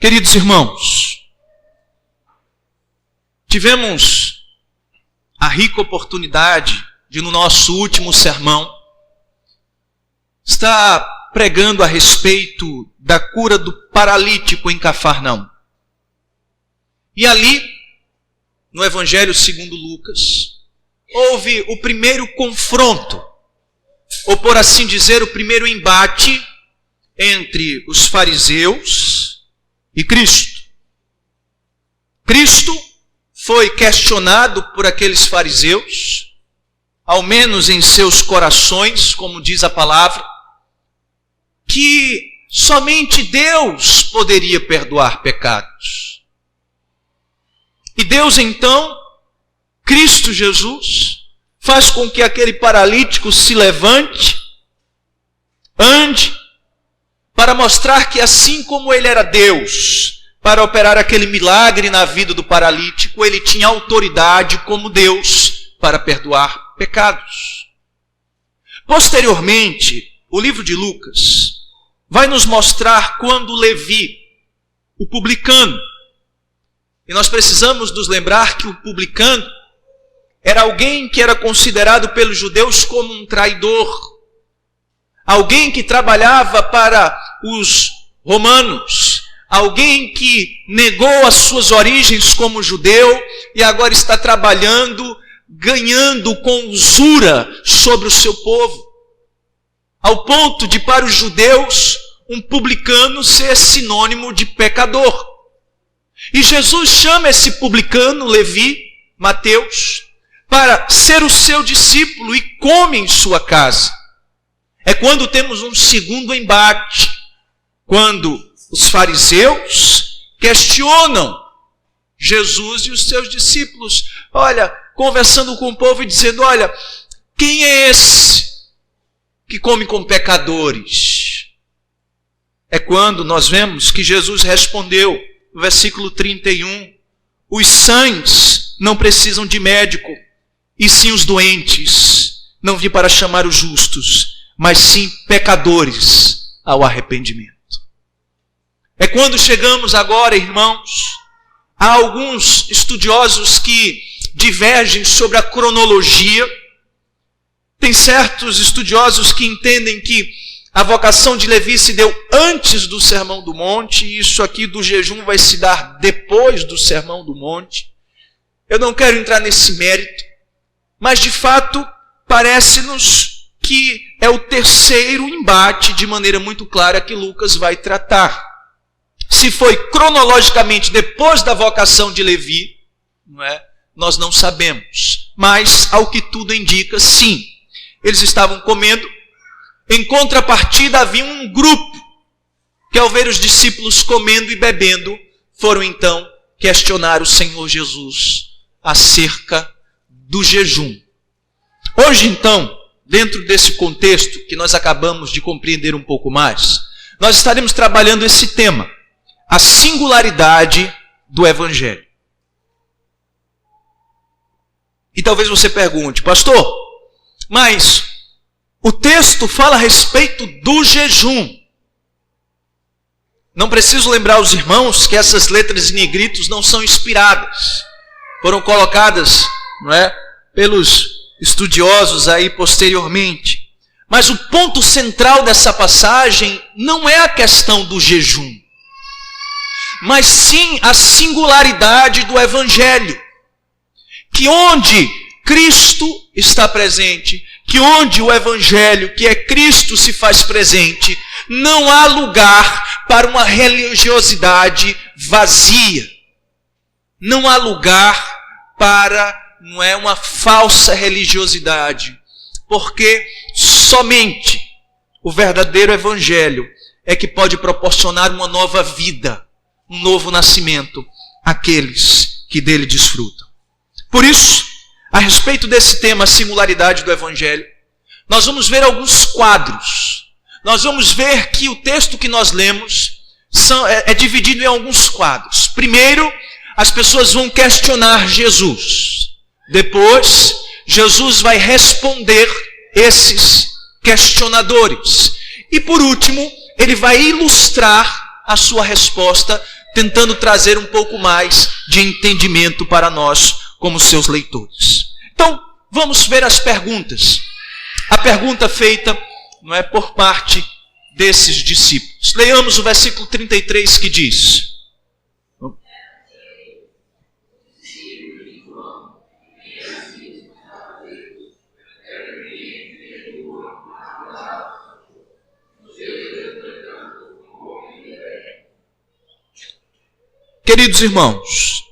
Queridos irmãos, tivemos a rica oportunidade de, no nosso último sermão, estar pregando a respeito da cura do paralítico em Cafarnaum. E ali, no Evangelho segundo Lucas, houve o primeiro confronto, ou por assim dizer, o primeiro embate entre os fariseus e Cristo. Cristo foi questionado por aqueles fariseus, ao menos em seus corações, como diz a palavra, que somente Deus poderia perdoar pecados. E Deus então, Cristo Jesus, faz com que aquele paralítico se levante, ande, para mostrar que assim como ele era Deus, para operar aquele milagre na vida do paralítico, ele tinha autoridade como Deus para perdoar pecados. Posteriormente, o livro de Lucas vai nos mostrar quando Levi, o publicano, e nós precisamos nos lembrar que o publicano era alguém que era considerado pelos judeus como um traidor, alguém que trabalhava para os romanos, alguém que negou as suas origens como judeu e agora está trabalhando, ganhando com usura sobre o seu povo, ao ponto de, para os judeus, um publicano ser sinônimo de pecador. E Jesus chama esse publicano, Levi, Mateus, para ser o seu discípulo e come em sua casa. É quando temos um segundo embate, quando os fariseus questionam Jesus e os seus discípulos, conversando com o povo e dizendo, quem é esse que come com pecadores? É quando nós vemos que Jesus respondeu, no versículo 31, os sãs não precisam de médico, e sim os doentes. Não vim para chamar os justos, mas sim pecadores ao arrependimento. É quando chegamos agora, irmãos, há alguns estudiosos que divergem sobre a cronologia. Tem certos estudiosos que entendem que a vocação de Levi se deu antes do Sermão do Monte, e isso aqui do jejum vai se dar depois do Sermão do Monte. Eu não quero entrar nesse mérito, mas de fato parece-nos que é o terceiro embate, de maneira muito clara, que Lucas vai tratar. Se foi cronologicamente depois da vocação de Levi, nós não sabemos. Mas, ao que tudo indica, sim. Eles estavam comendo. Em contrapartida, havia um grupo que, ao ver os discípulos comendo e bebendo, foram então questionar o Senhor Jesus acerca do jejum. Hoje, então, dentro desse contexto que nós acabamos de compreender um pouco mais, nós estaremos trabalhando esse tema, a singularidade do Evangelho. E talvez você pergunte, pastor, mas o texto fala a respeito do jejum. Não preciso lembrar os irmãos que essas letras em negritos não são inspiradas. Foram colocadas, pelos estudiosos aí posteriormente. Mas o ponto central dessa passagem não é a questão do jejum, mas sim a singularidade do Evangelho. Que onde Cristo está presente, que onde o Evangelho, que é Cristo, se faz presente, não há lugar para uma religiosidade vazia. Não há lugar para uma falsa religiosidade, porque somente o verdadeiro Evangelho é que pode proporcionar uma nova vida, um novo nascimento àqueles que dele desfrutam. Por isso, a respeito desse tema, a singularidade do Evangelho, nós vamos ver alguns quadros. Nós vamos ver que o texto que nós lemos é dividido em alguns quadros. Primeiro, as pessoas vão questionar Jesus. Depois, Jesus vai responder esses questionadores. E por último, ele vai ilustrar a sua resposta, tentando trazer um pouco mais de entendimento para nós como seus leitores. Então, vamos ver as perguntas. A pergunta feita não é por parte desses discípulos. Leiamos o versículo 33 que diz: Queridos irmãos,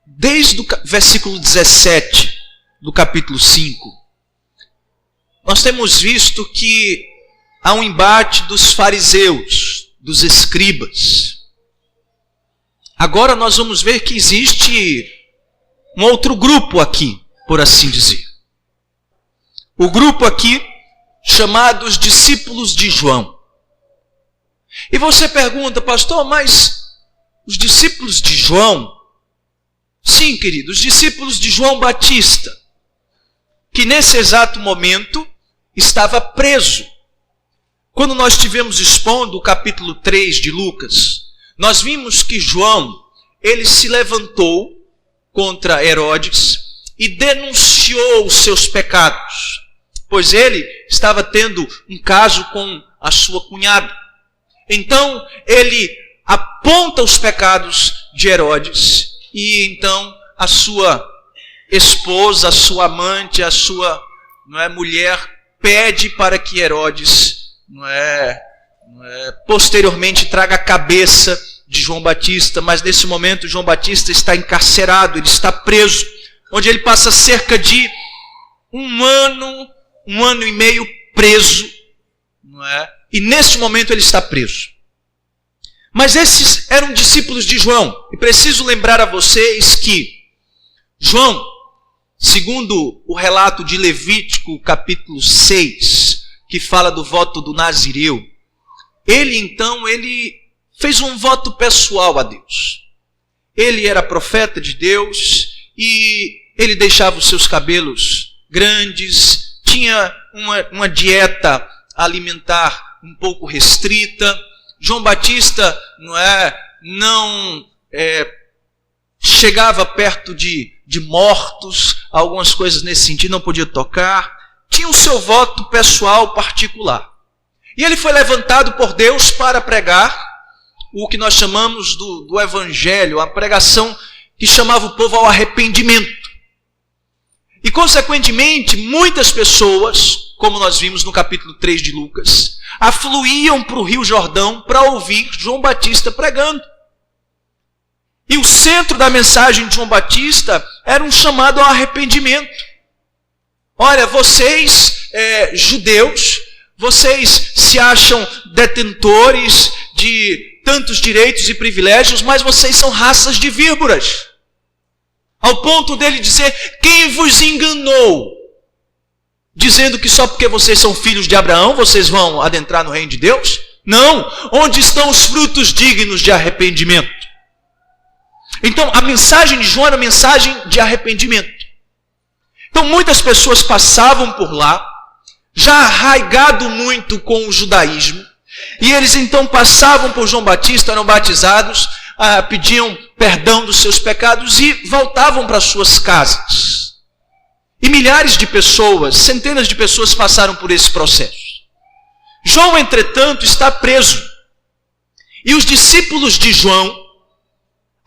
desde o versículo 17 do capítulo 5, nós temos visto que há um embate dos fariseus, dos escribas. Agora nós vamos ver que existe um outro grupo aqui, por assim dizer. O grupo aqui chamado os discípulos de João. E você pergunta, pastor, mas os discípulos de João? Sim, querido, os discípulos de João Batista, que nesse exato momento estava preso. Quando nós estivemos expondo o capítulo 3 de Lucas, nós vimos que João, ele se levantou contra Herodes e denunciou os seus pecados, pois ele estava tendo um caso com a sua cunhada. Então, ele aponta os pecados de Herodes e então a sua esposa, a sua amante, a sua mulher pede para que Herodes posteriormente traga a cabeça de João Batista, mas nesse momento João Batista está encarcerado, ele está preso, onde ele passa cerca de um ano e meio preso, e nesse momento ele está preso. Mas esses eram discípulos de João, e preciso lembrar a vocês que João, segundo o relato de Levítico capítulo 6, que fala do voto do Nazireu, ele fez um voto pessoal a Deus. Ele era profeta de Deus e ele deixava os seus cabelos grandes, tinha uma dieta alimentar um pouco restrita. João Batista não chegava perto de mortos, algumas coisas nesse sentido, não podia tocar. Tinha o seu voto pessoal particular. E ele foi levantado por Deus para pregar o que nós chamamos do Evangelho, a pregação que chamava o povo ao arrependimento. E, consequentemente, muitas pessoas, como nós vimos no capítulo 3 de Lucas, afluíam para o Rio Jordão para ouvir João Batista pregando. E o centro da mensagem de João Batista era um chamado ao arrependimento. Olha, vocês, judeus, vocês se acham detentores de tantos direitos e privilégios, mas vocês são raças de víboras. Ao ponto dele dizer, quem vos enganou? Dizendo que só porque vocês são filhos de Abraão, vocês vão adentrar no reino de Deus? Não! Onde estão os frutos dignos de arrependimento? Então, a mensagem de João era a mensagem de arrependimento. Então, muitas pessoas passavam por lá, já arraigado muito com o judaísmo, e eles então passavam por João Batista, eram batizados, pediam perdão dos seus pecados e voltavam para suas casas. E milhares de pessoas, centenas de pessoas passaram por esse processo. João, entretanto, está preso. E os discípulos de João,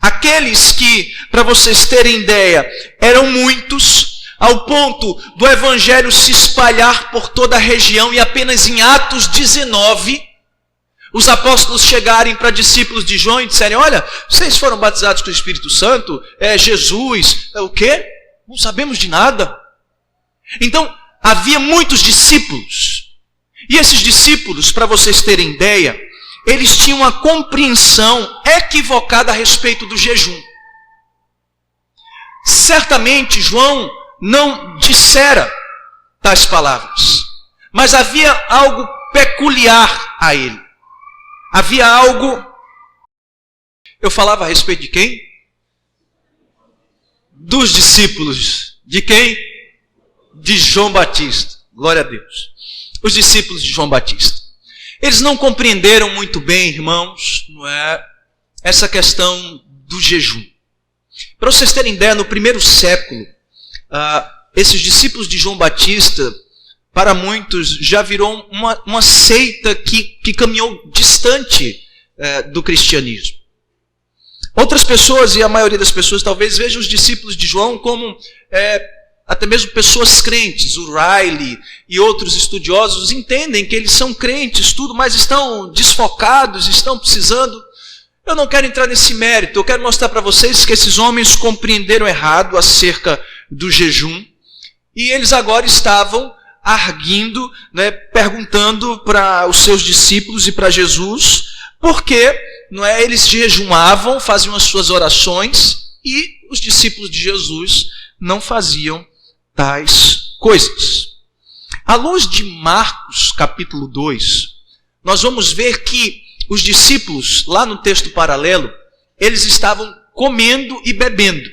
aqueles que, para vocês terem ideia, eram muitos, ao ponto do evangelho se espalhar por toda a região, e apenas em Atos 19, os apóstolos chegarem para discípulos de João e disserem, olha, vocês foram batizados com o Espírito Santo? Jesus, o quê? Não sabemos de nada. Então, havia muitos discípulos. E esses discípulos, para vocês terem ideia, eles tinham uma compreensão equivocada a respeito do jejum. Certamente, João não dissera tais palavras, mas havia algo peculiar a ele. Havia algo... Eu falava a respeito de quem? Dos discípulos. De quem? De João Batista. Glória a Deus. Os discípulos de João Batista. Eles não compreenderam muito bem, irmãos, essa questão do jejum. Para vocês terem ideia, no primeiro século, esses discípulos de João Batista, para muitos, já virou uma seita que caminhou distante do cristianismo. Outras pessoas, e a maioria das pessoas talvez, vejam os discípulos de João como até mesmo pessoas crentes. O Riley e outros estudiosos entendem que eles são crentes, tudo, mas estão desfocados, estão precisando. Eu não quero entrar nesse mérito, eu quero mostrar para vocês que esses homens compreenderam errado acerca do jejum, e eles agora estavam arguindo, perguntando para os seus discípulos e para Jesus, porque eles jejuavam, faziam as suas orações, e os discípulos de Jesus não faziam tais coisas. À luz de Marcos, capítulo 2, nós vamos ver que os discípulos, lá no texto paralelo, eles estavam comendo e bebendo.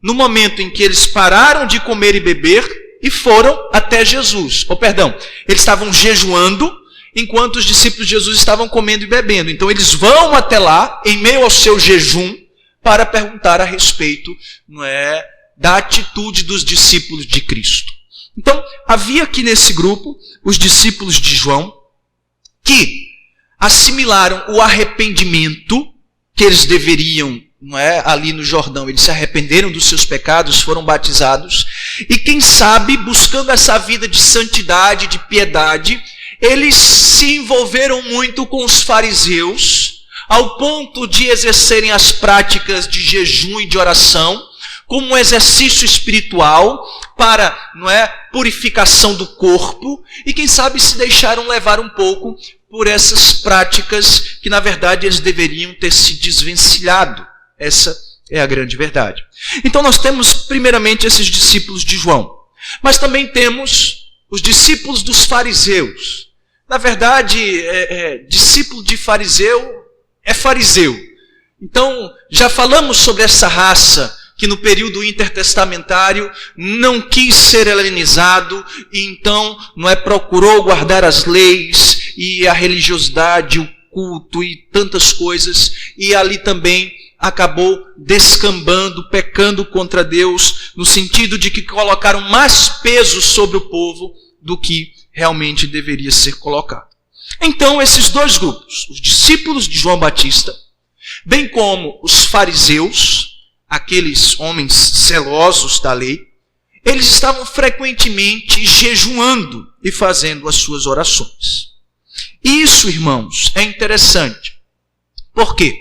No momento em que eles pararam de comer e beber e foram até Jesus. Eles estavam jejuando, enquanto os discípulos de Jesus estavam comendo e bebendo. Então eles vão até lá, em meio ao seu jejum, para perguntar a respeito da atitude dos discípulos de Cristo. Então, havia aqui nesse grupo os discípulos de João que assimilaram o arrependimento que eles deveriam, ali no Jordão. Eles se arrependeram dos seus pecados, foram batizados, e quem sabe, buscando essa vida de santidade, de piedade, eles se envolveram muito com os fariseus, ao ponto de exercerem as práticas de jejum e de oração como um exercício espiritual para purificação do corpo, e quem sabe se deixaram levar um pouco por essas práticas que na verdade eles deveriam ter se desvencilhado. Essa é a grande verdade. Então nós temos primeiramente esses discípulos de João, mas também temos os discípulos dos fariseus. Na verdade, discípulo de fariseu é fariseu. Então já falamos sobre essa raça que no período intertestamentário não quis ser helenizado, e então procurou guardar as leis e a religiosidade, o culto e tantas coisas, e ali também acabou descambando, pecando contra Deus, no sentido de que colocaram mais peso sobre o povo do que realmente deveria ser colocado. Então esses dois grupos, os discípulos de João Batista, bem como os fariseus, aqueles homens zelosos da lei, eles estavam frequentemente jejuando e fazendo as suas orações. E isso, irmãos, é interessante. Por quê?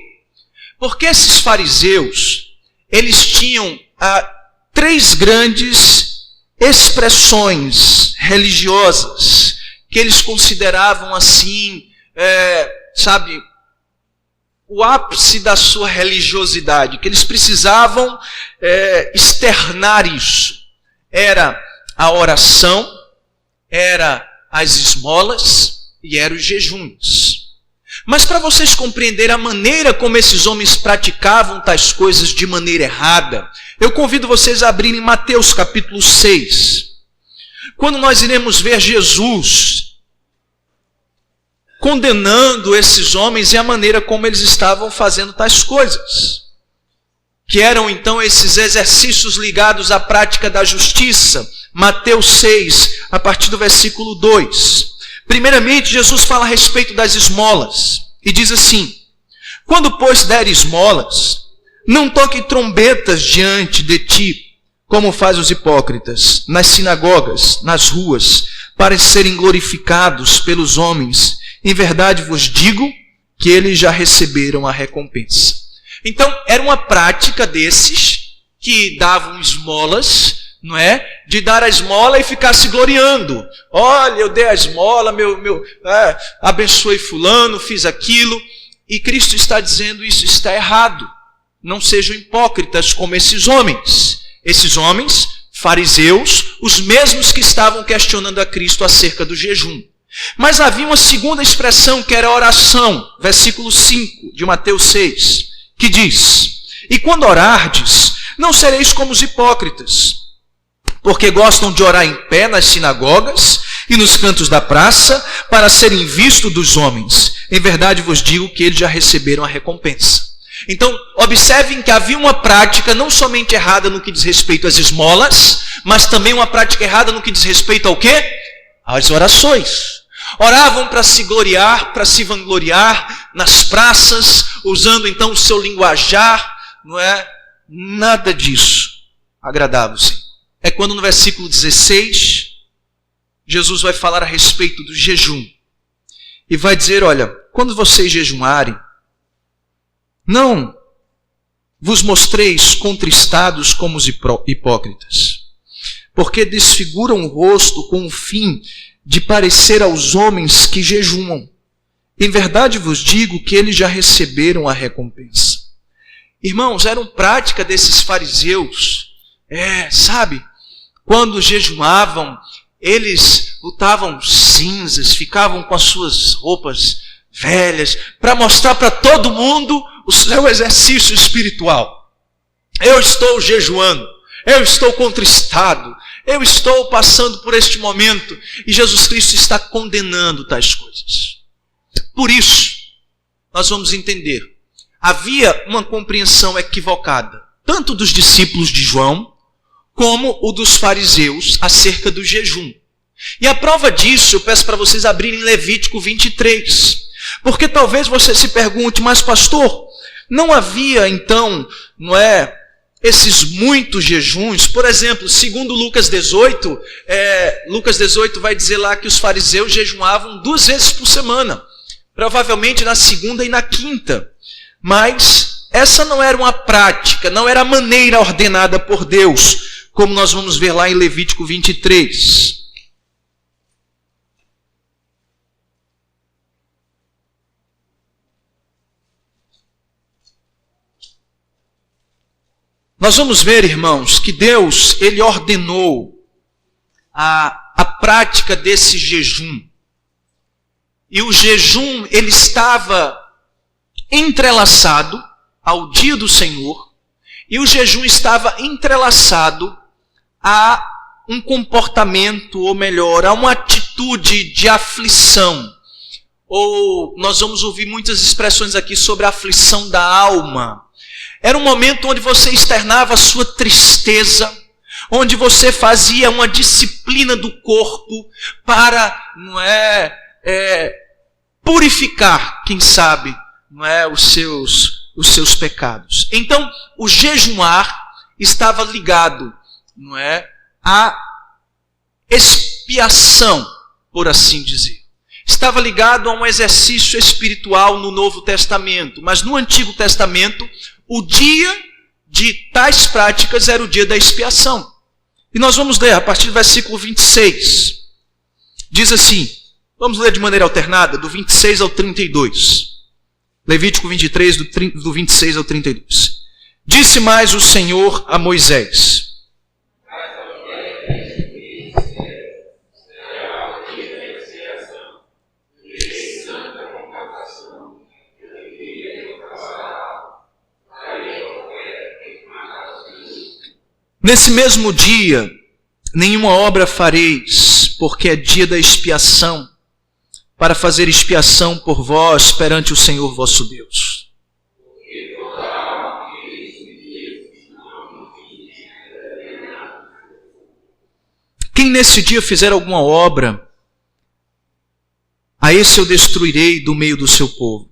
Porque esses fariseus, eles tinham 3 grandes expressões religiosas que eles consideravam assim, o ápice da sua religiosidade, que eles precisavam externar isso. Era a oração, era as esmolas e eram os jejuns. Mas para vocês compreenderem a maneira como esses homens praticavam tais coisas de maneira errada, eu convido vocês a abrirem Mateus capítulo 6. Quando nós iremos ver Jesus condenando esses homens e a maneira como eles estavam fazendo tais coisas, que eram então esses exercícios ligados à prática da justiça. Mateus 6, a partir do versículo 2. Primeiramente, Jesus fala a respeito das esmolas, e diz assim: quando, pois, der esmolas, não toque trombetas diante de ti, como fazem os hipócritas, nas sinagogas, nas ruas, para serem glorificados pelos homens. Em verdade vos digo que eles já receberam a recompensa. Então, era uma prática desses que davam esmolas, de dar a esmola e ficar se gloriando. Olha, eu dei a esmola, abençoei fulano, fiz aquilo. E Cristo está dizendo: isso está errado. Não sejam hipócritas como esses homens. Esses homens, fariseus, os mesmos que estavam questionando a Cristo acerca do jejum. Mas havia uma segunda expressão, que era a oração. Versículo 5 de Mateus 6, que diz: e quando orardes, não sereis como os hipócritas, porque gostam de orar em pé nas sinagogas e nos cantos da praça, para serem vistos dos homens. Em verdade vos digo que eles já receberam a recompensa. Então, observem que havia uma prática não somente errada no que diz respeito às esmolas, mas também uma prática errada no que diz respeito ao quê? Às orações. Oravam para se gloriar, para se vangloriar nas praças, usando então o seu linguajar, não é? Nada disso agradava o Senhor. É quando no versículo 16, Jesus vai falar a respeito do jejum. E vai dizer, olha, quando vocês jejuarem, não vos mostreis contristados como os hipócritas, porque desfiguram o rosto com o fim de parecer aos homens que jejuam. Em verdade vos digo que eles já receberam a recompensa. Irmãos, era uma prática desses fariseus, sabe? Quando jejuavam, eles botavam cinzas, ficavam com as suas roupas velhas, para mostrar para todo mundo o seu exercício espiritual. Eu estou jejuando, eu estou contristado, eu estou passando por este momento, e Jesus Cristo está condenando tais coisas. Por isso, nós vamos entender, havia uma compreensão equivocada, tanto dos discípulos de João, como o dos fariseus, acerca do jejum. E a prova disso, eu peço para vocês abrirem Levítico 23, porque talvez você se pergunte, mas pastor, não havia então, esses muitos jejuns? Por exemplo, segundo Lucas 18, Lucas 18 vai dizer lá que os fariseus jejuavam 2 vezes por semana, provavelmente na segunda e na quinta, mas essa não era uma prática, não era a maneira ordenada por Deus, como nós vamos ver lá em Levítico 23. Nós vamos ver, irmãos, que Deus, Ele ordenou a prática desse jejum. E o jejum, ele estava entrelaçado ao dia do Senhor, e o jejum estava entrelaçado a um comportamento, ou melhor, a uma atitude de aflição. Ou nós vamos ouvir muitas expressões aqui sobre a aflição da alma. Era um momento onde você externava a sua tristeza, onde você fazia uma disciplina do corpo para, purificar, quem sabe, os seus pecados. Então, o jejuar estava ligado, à expiação, por assim dizer. Estava ligado a um exercício espiritual no Novo Testamento, mas no Antigo Testamento, o dia de tais práticas era o dia da expiação. E nós vamos ler a partir do versículo 26. Diz assim, vamos ler de maneira alternada, do 26 ao 32. Levítico 23, do 26 ao 32. Disse mais o Senhor a Moisés: nesse mesmo dia, nenhuma obra fareis, porque é dia da expiação, para fazer expiação por vós perante o Senhor vosso Deus. Quem nesse dia fizer alguma obra, a esse eu destruirei do meio do seu povo.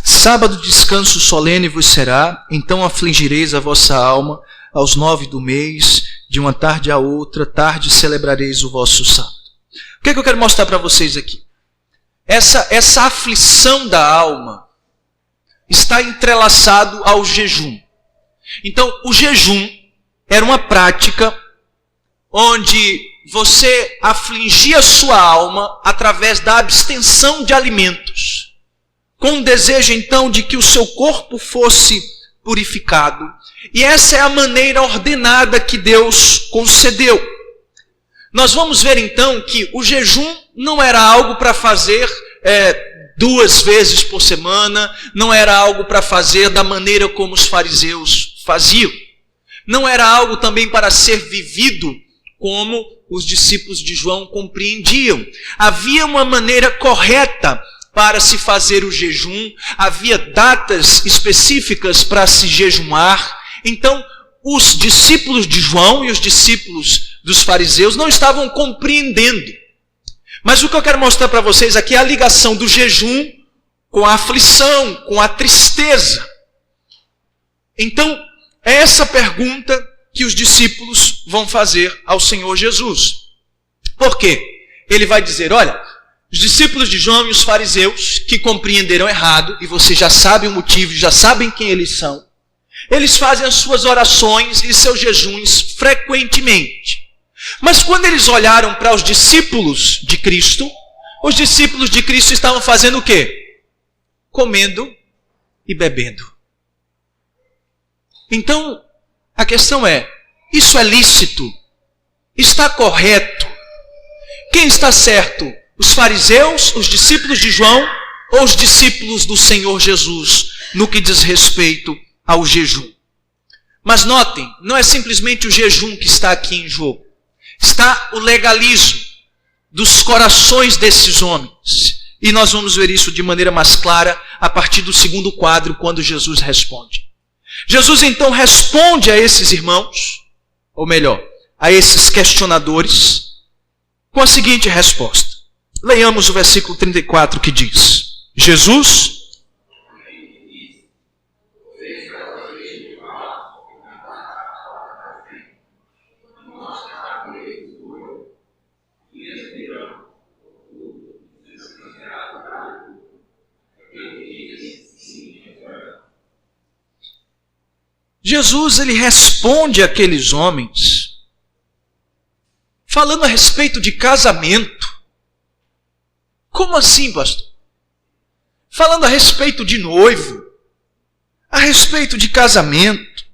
Sábado descanso solene vos será, então afligireis a vossa alma aos 9 do mês, de uma tarde a outra, tarde celebrareis o vosso sábado. O que é que eu quero mostrar para vocês aqui? Essa aflição da alma está entrelaçado ao jejum. Então, o jejum era uma prática onde você afligia a sua alma através da abstenção de alimentos, com o desejo então de que o seu corpo fosse purificado. E essa é a maneira ordenada que Deus concedeu. Nós vamos ver então que o jejum não era algo para fazer 2 vezes por semana, não era algo para fazer da maneira como os fariseus faziam. Não era algo também para ser vivido como os discípulos de João compreendiam. Havia uma maneira correta para se fazer o jejum, havia datas específicas para se jejuar. Então, os discípulos de João e os discípulos dos fariseus não estavam compreendendo. Mas o que eu quero mostrar para vocês aqui é a ligação do jejum com a aflição, com a tristeza. Então, é essa pergunta que os discípulos vão fazer ao Senhor Jesus. Por quê? Ele vai dizer, olha, os discípulos de João e os fariseus que compreenderam errado, e você já sabe o motivo, já sabem quem eles são, eles fazem as suas orações e seus jejuns frequentemente. Mas quando eles olharam para os discípulos de Cristo, os discípulos de Cristo estavam fazendo o quê? Comendo e bebendo. Então, a questão é, isso é lícito? Está correto? Quem está certo? Os fariseus, os discípulos de João ou os discípulos do Senhor Jesus no que diz respeito ao jejum? Mas notem, não é simplesmente o jejum que está aqui em jogo. Está o legalismo dos corações desses homens. E nós vamos ver isso de maneira mais clara a partir do segundo quadro, quando Jesus responde. Jesus então responde a esses irmãos, ou melhor, a esses questionadores, com a seguinte resposta. Leiamos o versículo 34 que diz, Jesus ele responde àqueles homens falando a respeito de casamento. Como assim, pastor? Falando a respeito de noivo, a respeito de casamento,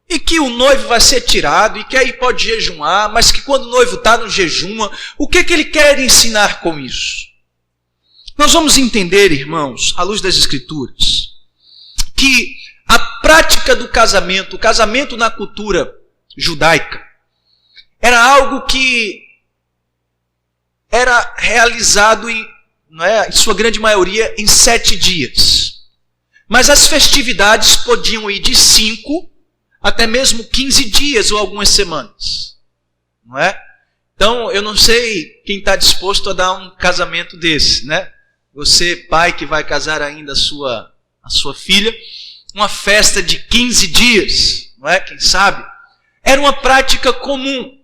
e que o noivo vai ser tirado, e que aí pode jejuar, mas que quando o noivo está no jejum, o que ele quer ensinar com isso? Nós vamos entender, irmãos, à luz das Escrituras, que a prática do casamento, o casamento na cultura judaica, era algo que era realizado, em sua grande maioria, em 7 dias. Mas as festividades podiam ir de 5 até mesmo 15 dias ou algumas semanas. Não é? Então, eu não sei quem está disposto a dar um casamento desse, né? Você, pai, que vai casar ainda a sua filha, uma festa de 15 dias, não é? Quem sabe? Era uma prática comum.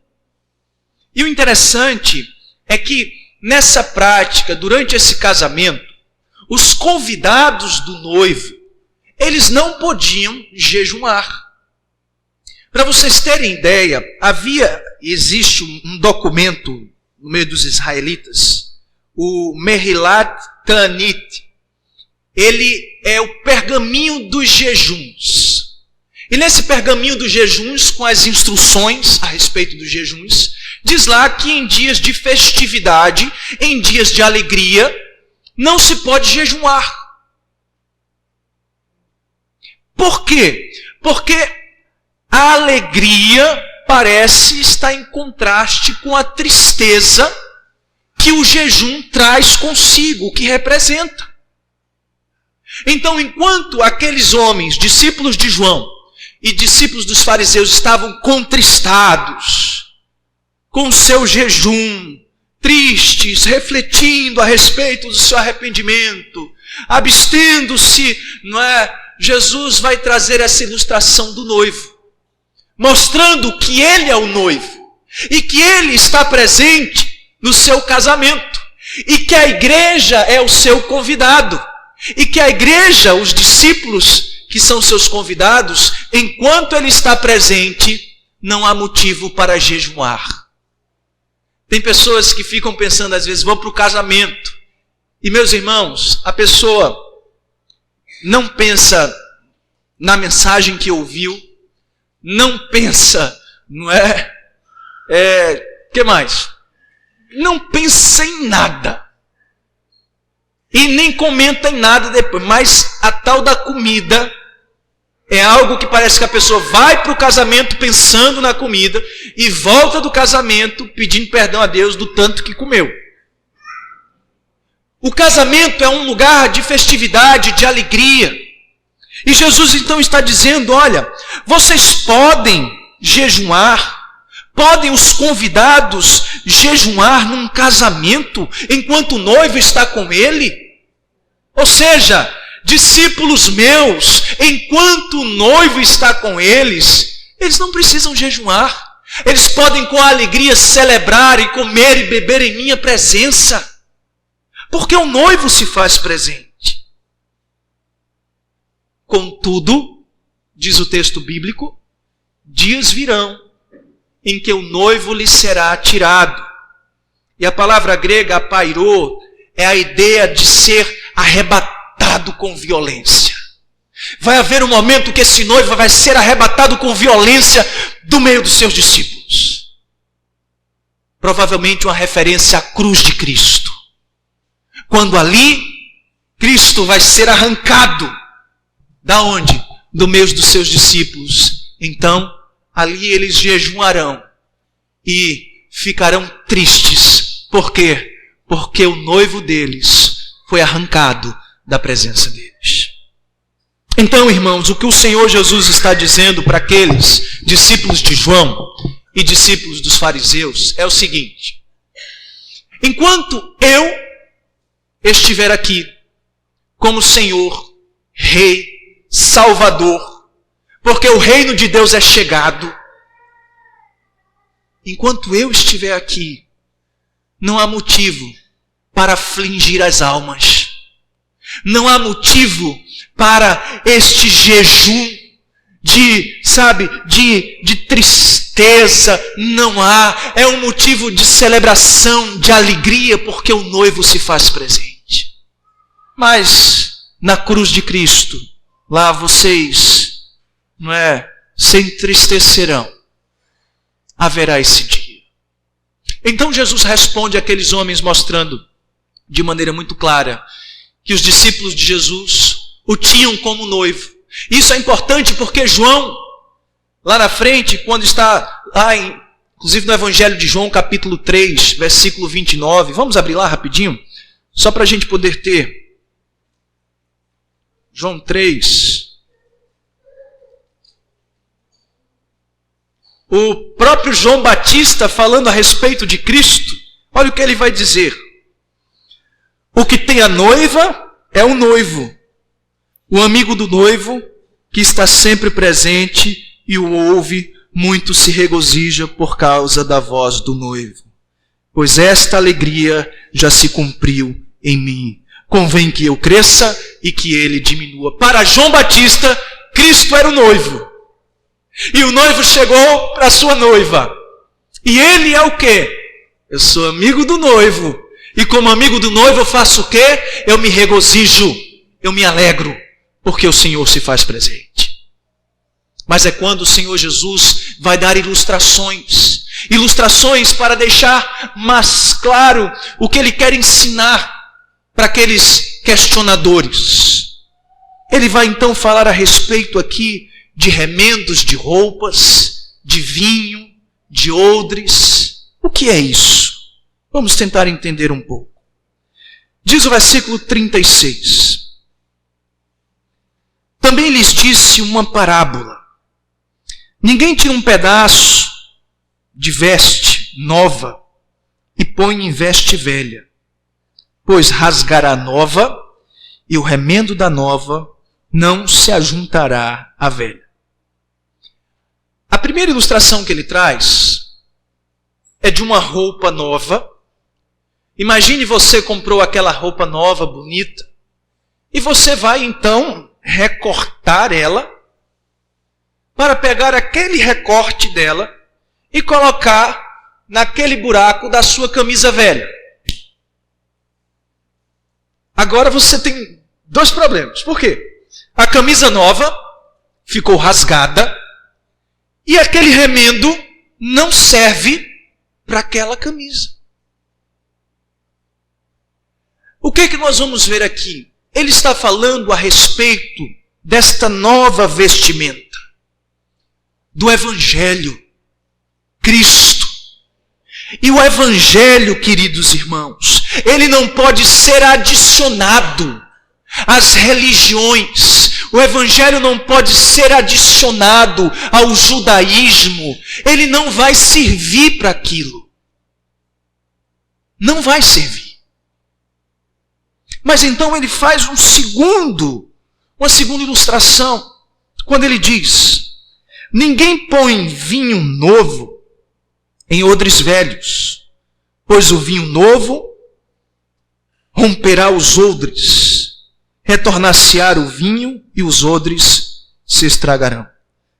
E o interessante é que nessa prática, durante esse casamento, os convidados do noivo, eles não podiam jejuar. Para vocês terem ideia, existe um documento no meio dos israelitas, o Mehilat Ta'anit. Ele é o pergaminho dos jejuns. E nesse pergaminho dos jejuns, com as instruções a respeito dos jejuns, diz lá que em dias de festividade, em dias de alegria, não se pode jejuar. Por quê? Porque a alegria parece estar em contraste com a tristeza que o jejum traz consigo, que representa. Então, enquanto aqueles homens, discípulos de João e discípulos dos fariseus, estavam contristados com o seu jejum, tristes, refletindo a respeito do seu arrependimento, abstendo-se, Jesus vai trazer essa ilustração do noivo, mostrando que ele é o noivo e que ele está presente no seu casamento e que a igreja é o seu convidado e que a igreja, os discípulos que são seus convidados, enquanto ele está presente, não há motivo para jejuar. Tem pessoas que ficam pensando, às vezes, vão para o casamento. E, meus irmãos, a pessoa não pensa na mensagem que ouviu, não pensa, que mais? Não pensa em nada. E nem comenta em nada depois. Mas a tal da comida É algo que parece que a pessoa vai para o casamento pensando na comida e volta do casamento pedindo perdão a Deus do tanto que comeu. O casamento é um lugar de festividade, de alegria. E Jesus então está dizendo, olha, vocês podem jejuar, podem os convidados jejuar num casamento enquanto o noivo está com ele? Ou seja, discípulos meus, enquanto o noivo está com eles não precisam jejuar. Eles podem com alegria celebrar e comer e beber em minha presença. Porque o noivo se faz presente. Contudo, diz o texto bíblico, dias virão em que o noivo lhe será tirado. E a palavra grega apairô é a ideia de ser arrebatado com violência. Vai haver um momento que esse noivo vai ser arrebatado com violência do meio dos seus discípulos. Provavelmente uma referência à cruz de Cristo. Quando ali, Cristo vai ser arrancado. Da onde? Do meio dos seus discípulos. Então, ali eles jejuarão e ficarão tristes. Por quê? Porque o noivo deles foi arrancado da presença deles. Então, irmãos, o que o Senhor Jesus está dizendo para aqueles discípulos de João e discípulos dos fariseus é o seguinte: enquanto eu estiver aqui como Senhor, Rei, Salvador, porque o reino de Deus é chegado, enquanto eu estiver aqui, não há motivo para afligir as almas. Não há motivo para este jejum de tristeza. Não há. É um motivo de celebração, de alegria, porque o noivo se faz presente. Mas na cruz de Cristo, lá vocês, se entristecerão. Haverá esse dia. Então Jesus responde àqueles homens mostrando de maneira muito clara que os discípulos de Jesus o tinham como noivo. Isso é importante porque João, lá na frente, quando está lá, inclusive no Evangelho de João, capítulo 3, versículo 29, vamos abrir lá rapidinho, só para a gente poder ter. João 3. O próprio João Batista, falando a respeito de Cristo, olha o que ele vai dizer. O que tem a noiva é o noivo, o amigo do noivo, que está sempre presente e o ouve, muito se regozija por causa da voz do noivo. Pois esta alegria já se cumpriu em mim. Convém que eu cresça e que ele diminua. Para João Batista, Cristo era o noivo. E o noivo chegou para a sua noiva. E ele é o quê? Eu sou amigo do noivo. E como amigo do noivo eu faço o quê? Eu me regozijo, eu me alegro, porque o Senhor se faz presente. Mas é quando o Senhor Jesus vai dar ilustrações para deixar mais claro o que ele quer ensinar para aqueles questionadores. Ele vai então falar a respeito aqui de remendos de roupas, de vinho, de odres. O que é isso? Vamos tentar entender um pouco. Diz o versículo 36. Também lhes disse uma parábola. Ninguém tira um pedaço de veste nova e põe em veste velha, pois rasgará a nova e o remendo da nova não se ajuntará à velha. A primeira ilustração que ele traz é de uma roupa nova. Imagine você comprou aquela roupa nova, bonita, e você vai então recortar ela para pegar aquele recorte dela e colocar naquele buraco da sua camisa velha. Agora você tem dois problemas. Por quê? A camisa nova ficou rasgada e aquele remendo não serve para aquela camisa. O que é que nós vamos ver aqui? Ele está falando a respeito desta nova vestimenta, do Evangelho, Cristo. E o Evangelho, queridos irmãos, ele não pode ser adicionado às religiões. O Evangelho não pode ser adicionado ao judaísmo. Ele não vai servir para aquilo. Não vai servir. Mas então ele faz uma segunda ilustração, quando ele diz: ninguém põe vinho novo em odres velhos, pois o vinho novo romperá os odres, retornar-se-á o vinho e os odres se estragarão.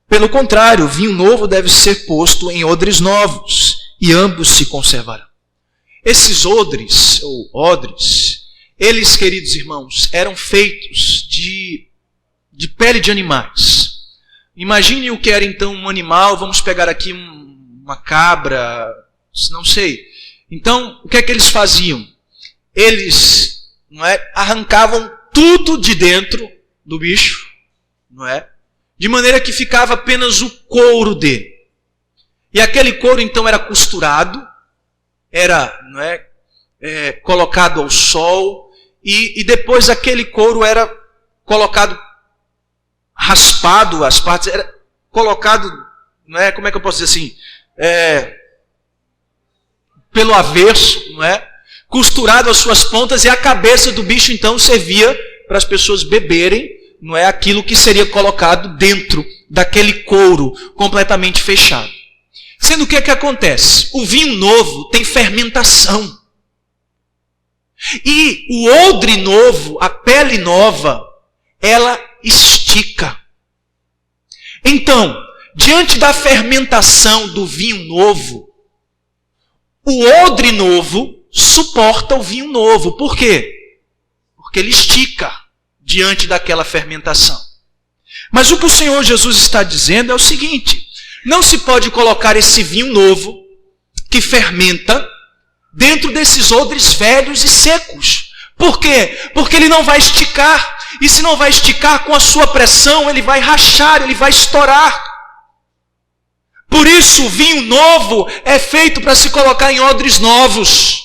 Pelo contrário, o vinho novo deve ser posto em odres novos, e ambos se conservarão. Esses odres, ou odres, eles, queridos irmãos, eram feitos de pele de animais. Imagine o que era então um animal, vamos pegar aqui uma cabra, não sei. Então, o que é que eles faziam? Eles arrancavam tudo de dentro do bicho, de maneira que ficava apenas o couro dele. E aquele couro então era costurado, era colocado ao sol, e depois aquele couro era colocado, raspado, as partes, era colocado, como é que eu posso dizer assim? Pelo avesso, costurado as suas pontas, e a cabeça do bicho então servia para as pessoas beberem, aquilo que seria colocado dentro daquele couro completamente fechado. Sendo o que acontece? O vinho novo tem fermentação. E o odre novo, a pele nova, ela estica. Então, diante da fermentação do vinho novo, o odre novo suporta o vinho novo. Por quê? Porque ele estica diante daquela fermentação. Mas o que o Senhor Jesus está dizendo é o seguinte: não se pode colocar esse vinho novo, que fermenta, dentro desses odres velhos e secos. Por quê? Porque ele não vai esticar. E se não vai esticar, com a sua pressão, ele vai rachar, ele vai estourar. Por isso, o vinho novo é feito para se colocar em odres novos.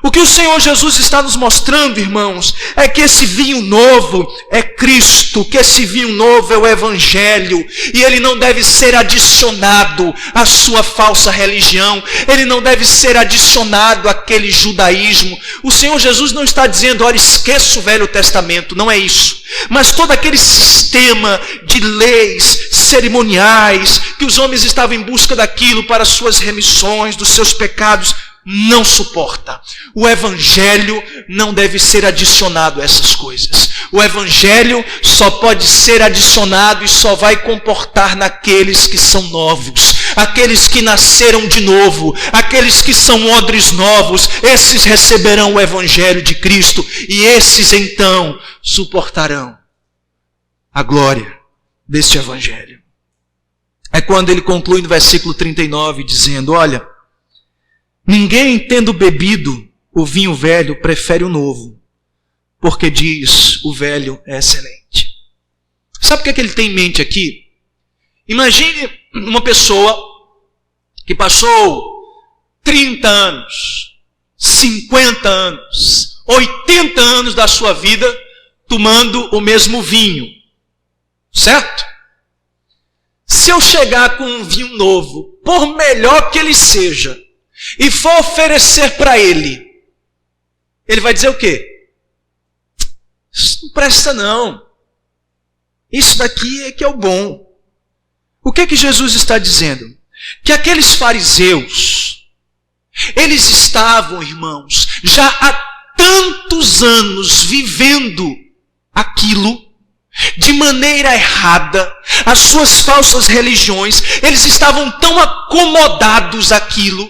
O que o Senhor Jesus está nos mostrando, irmãos, é que esse vinho novo é Cristo, que esse vinho novo é o Evangelho, e ele não deve ser adicionado à sua falsa religião, ele não deve ser adicionado àquele judaísmo. O Senhor Jesus não está dizendo: olha, esqueça o Velho Testamento, não é isso. Mas todo aquele sistema de leis cerimoniais, que os homens estavam em busca daquilo para suas remissões dos seus pecados, não suporta. O Evangelho não deve ser adicionado a essas coisas. O Evangelho só pode ser adicionado e só vai comportar naqueles que são novos, aqueles que nasceram de novo, aqueles que são odres novos. Esses receberão o Evangelho de Cristo, e esses então suportarão a glória deste Evangelho. É quando ele conclui no versículo 39 dizendo: olha, ninguém, tendo bebido o vinho velho, prefere o novo, porque diz: o velho é excelente. Sabe o que ele tem em mente aqui? Imagine uma pessoa que passou 30 anos, 50 anos, 80 anos da sua vida tomando o mesmo vinho, certo? Se eu chegar com um vinho novo, por melhor que ele seja, e for oferecer para ele, ele vai dizer o quê? Isso não presta não. Isso daqui é que é o bom. O que Jesus está dizendo? Que aqueles fariseus, eles estavam, irmãos, já há tantos anos vivendo aquilo de maneira errada, as suas falsas religiões, eles estavam tão acomodados àquilo,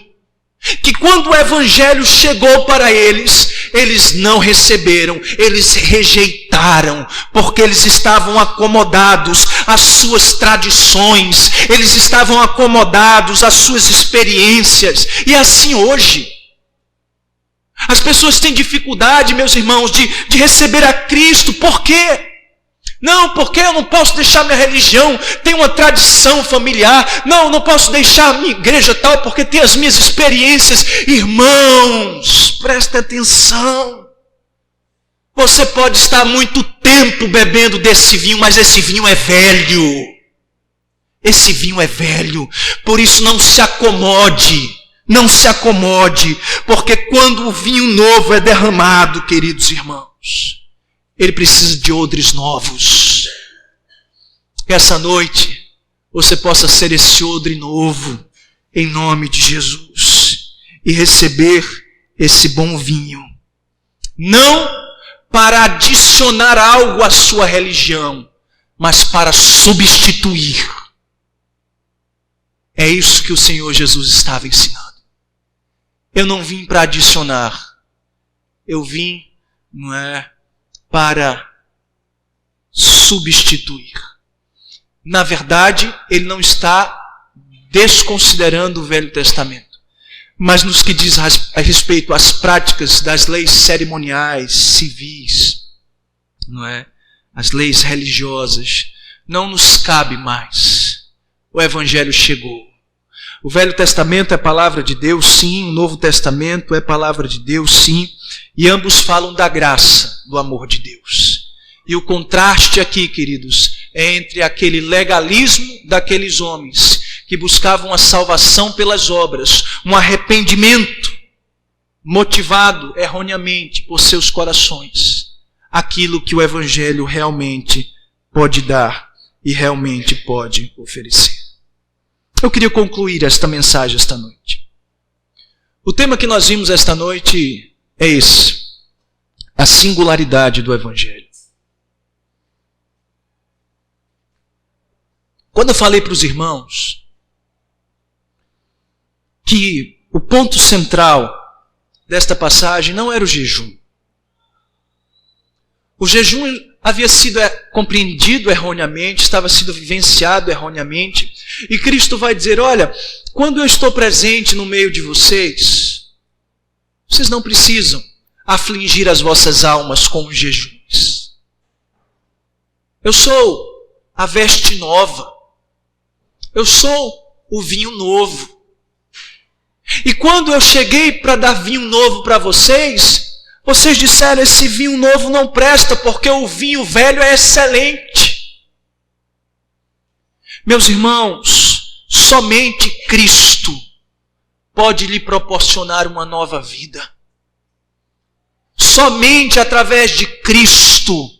que quando o Evangelho chegou para eles, eles não receberam, eles rejeitaram, porque eles estavam acomodados às suas tradições, eles estavam acomodados às suas experiências. E assim hoje, as pessoas têm dificuldade, meus irmãos, de receber a Cristo. Por quê? Não, porque eu não posso deixar minha religião, tem uma tradição familiar. Não, não posso deixar a minha igreja tal, porque tem as minhas experiências. Irmãos, prestem atenção. Você pode estar muito tempo bebendo desse vinho, mas esse vinho é velho. Esse vinho é velho. Por isso não se acomode. Não se acomode. Porque quando o vinho novo é derramado, queridos irmãos, ele precisa de odres novos. Que essa noite você possa ser esse odre novo, em nome de Jesus, e receber esse bom vinho. Não para adicionar algo à sua religião, mas para substituir. É isso que o Senhor Jesus estava ensinando. Eu não vim para adicionar, eu vim, para substituir. Na verdade, ele não está desconsiderando o Velho Testamento, mas nos que diz a respeito às práticas das leis cerimoniais, civis, as leis religiosas, não nos cabe mais. O Evangelho chegou. O Velho Testamento é a palavra de Deus, sim. O Novo Testamento é a palavra de Deus, sim. E ambos falam da graça, do amor de Deus. E o contraste aqui, queridos, é entre aquele legalismo daqueles homens que buscavam a salvação pelas obras, um arrependimento motivado erroneamente por seus corações, aquilo que o Evangelho realmente pode dar e realmente pode oferecer. Eu queria concluir esta mensagem esta noite. O tema que nós vimos esta noite é esse: a singularidade do Evangelho. Quando eu falei para os irmãos que o ponto central desta passagem não era o jejum. O jejum havia sido compreendido erroneamente, estava sendo vivenciado erroneamente. E Cristo vai dizer, olha, quando eu estou presente no meio de vocês, vocês não precisam afligir as vossas almas com os jejuns. Eu sou a veste nova. Eu sou o vinho novo. E quando eu cheguei para dar vinho novo para vocês, vocês disseram, esse vinho novo não presta, porque o vinho velho é excelente. Meus irmãos, somente Cristo pode lhe proporcionar uma nova vida. Somente através de Cristo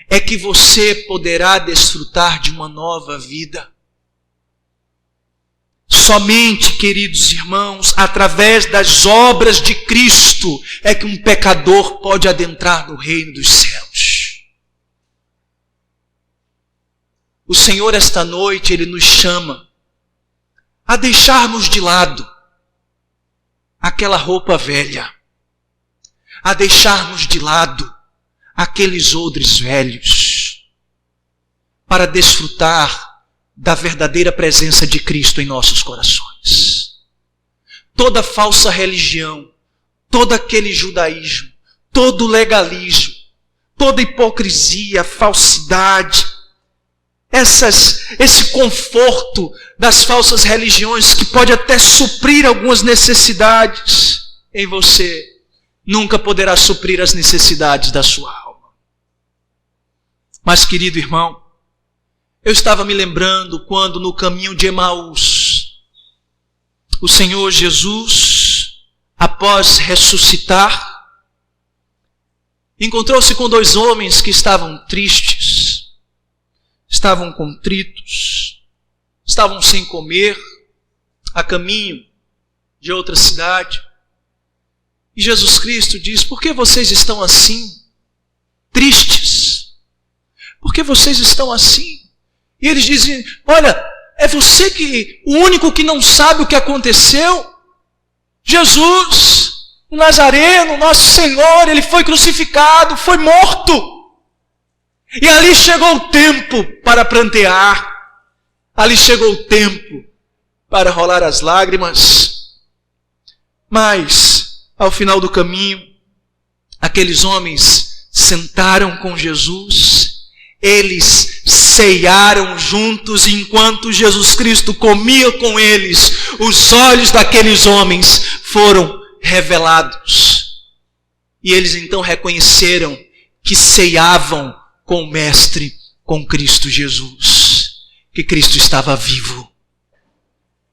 é que você poderá desfrutar de uma nova vida. Somente, queridos irmãos, através das obras de Cristo é que um pecador pode adentrar no reino dos céus. O Senhor, esta noite, Ele nos chama a deixarmos de lado aquela roupa velha, a deixarmos de lado aqueles odres velhos, para desfrutar da verdadeira presença de Cristo em nossos corações. Toda falsa religião, todo aquele judaísmo, todo legalismo, toda hipocrisia, falsidade, esse conforto das falsas religiões que pode até suprir algumas necessidades em você, nunca poderá suprir as necessidades da sua alma. Mas, querido irmão, eu estava me lembrando quando no caminho de Emaús, o Senhor Jesus, após ressuscitar, encontrou-se com dois homens que estavam tristes, estavam contritos, estavam sem comer, a caminho de outra cidade. E Jesus Cristo diz, por que vocês estão assim, tristes? Por que vocês estão assim? E eles dizem, olha, é você o único que não sabe o que aconteceu? Jesus, o Nazareno, nosso Senhor, Ele foi crucificado, foi morto. E ali chegou o tempo para prantear. Ali chegou o tempo para rolar as lágrimas. Mas, ao final do caminho, aqueles homens sentaram com Jesus eles ceiaram juntos, e enquanto Jesus Cristo comia com eles, os olhos daqueles homens foram revelados. E eles então reconheceram que ceiavam com o Mestre, com Cristo Jesus, que Cristo estava vivo.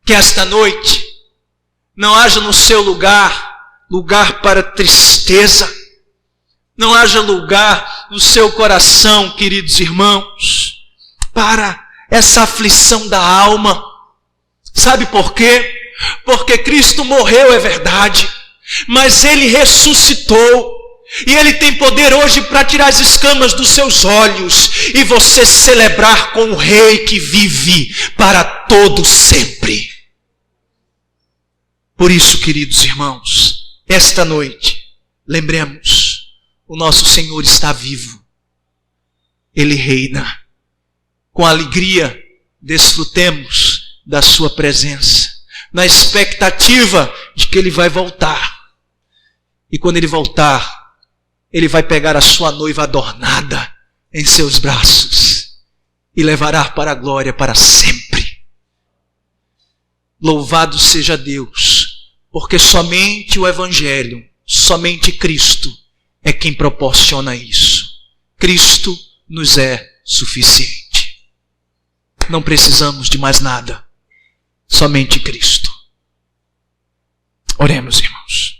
Que esta noite não haja no seu lugar para tristeza, não haja lugar no seu coração, queridos irmãos, para essa aflição da alma. Sabe por quê? Porque Cristo morreu, é verdade, mas Ele ressuscitou, e Ele tem poder hoje para tirar as escamas dos seus olhos, e você celebrar com o Rei que vive para todo sempre. Por isso, queridos irmãos, esta noite, lembremos, o nosso Senhor está vivo. Ele reina. Com alegria, desfrutemos da sua presença, na expectativa de que Ele vai voltar. E quando Ele voltar, Ele vai pegar a sua noiva adornada em seus braços e levará para a glória para sempre. Louvado seja Deus, porque somente o Evangelho, somente Cristo é quem proporciona isso. Cristo nos é suficiente. Não precisamos de mais nada, somente Cristo. Oremos, irmãos.